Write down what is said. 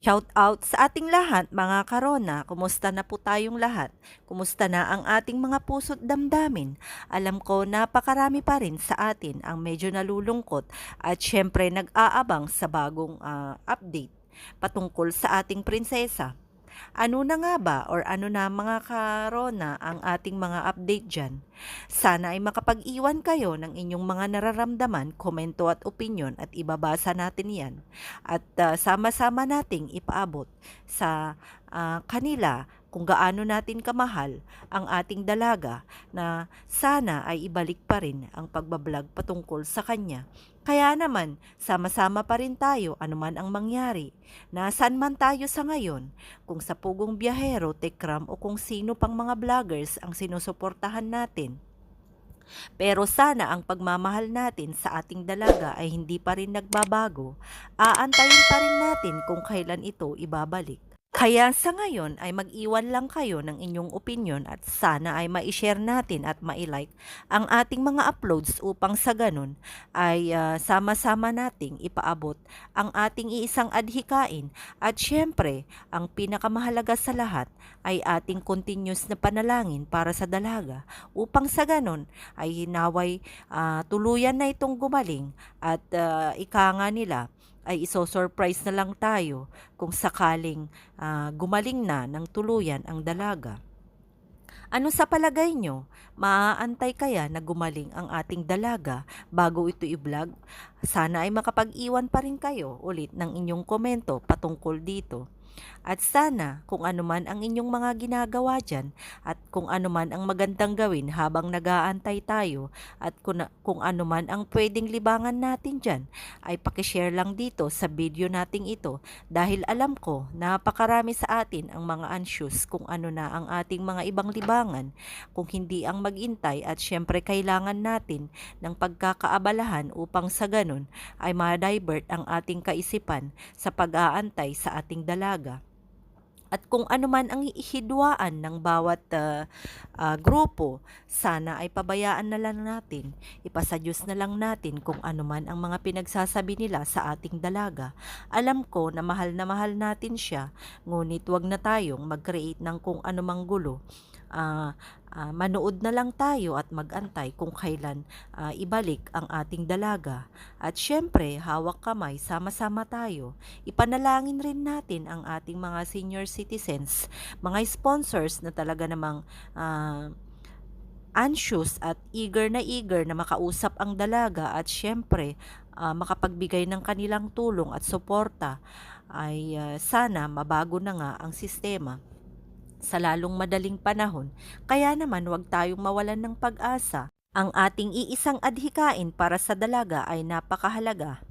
Shout out sa ating lahat mga karona, kumusta na po tayong lahat? Kumusta na ang ating mga puso't damdamin? Alam ko napakarami pa rin sa atin ang medyo nalulungkot at syempre nag-aabang sa bagong update patungkol sa ating prinsesa. Ano na nga ba or ano na mga karona ang ating mga update dyan? Sana ay makapag-iwan kayo ng inyong mga nararamdaman, komento at opinyon at ibabasa natin yan. At sama-sama nating ipaabot sa kanila kung gaano natin kamahal ang ating dalaga na sana ay ibalik pa rin ang pagbablog patungkol sa kanya. Kaya naman, sama-sama pa rin tayo anuman ang mangyari. Nasaan man tayo sa ngayon, kung sa Pugong Biyahero, Tekram o kung sino pang mga vloggers ang sinusuportahan natin. Pero sana ang pagmamahal natin sa ating dalaga ay hindi pa rin nagbabago. Aantayin pa rin natin kung kailan ito ibabalik. Kaya sa ngayon ay mag-iwan lang kayo ng inyong opinion at sana ay ma-share natin at ma-like ang ating mga uploads upang sa ganun ay sama-sama nating ipaabot ang ating iisang adhikain at syempre ang pinakamahalaga sa lahat ay ating continuous na panalangin para sa dalaga upang sa ganun ay hinaway tuluyan na itong gumaling at ika nga nila ay iso-surprise na lang tayo kung sakaling gumaling na ng tuluyan ang dalaga. Ano sa palagay nyo? Maaantay kaya na gumaling ang ating dalaga bago ito i-vlog? Sana ay makapag-iwan pa rin kayo ulit ng inyong komento patungkol dito. At sana kung ano man ang inyong mga ginagawa dyan at kung ano man ang magandang gawin habang nag-aantay tayo at kung ano man ang pwedeng libangan natin dyan ay pakishare lang dito sa video nating ito dahil alam ko napakarami sa atin ang mga anxious kung ano na ang ating mga ibang libangan kung hindi ang magintay at syempre kailangan natin ng pagkakaabalahan upang sa ganun ay ma-divert ang ating kaisipan sa pag-aantay sa ating dalaga. At kung ano man ang hidwaan ng bawat grupo, sana ay pabayaan na lang natin, ipasa Diyos na lang natin kung ano man ang mga pinagsasabi nila sa ating dalaga. Alam ko na mahal natin siya, ngunit wag na tayong mag-create ng kung anumang gulo. Manood na lang tayo at magantay kung kailan ibalik ang ating dalaga. At syempre, hawak kamay, sama-sama tayo. Ipanalangin rin natin ang ating mga senior citizens, mga sponsors na talaga namang anxious at eager na makausap ang dalaga at syempre makapagbigay ng kanilang tulong at suporta ay sana mabago na nga ang sistema sa lalong madaling panahon. Kaya naman huwag tayong mawalan ng pag-asa. Ang ating iisang adhikain para sa dalaga ay napakahalaga.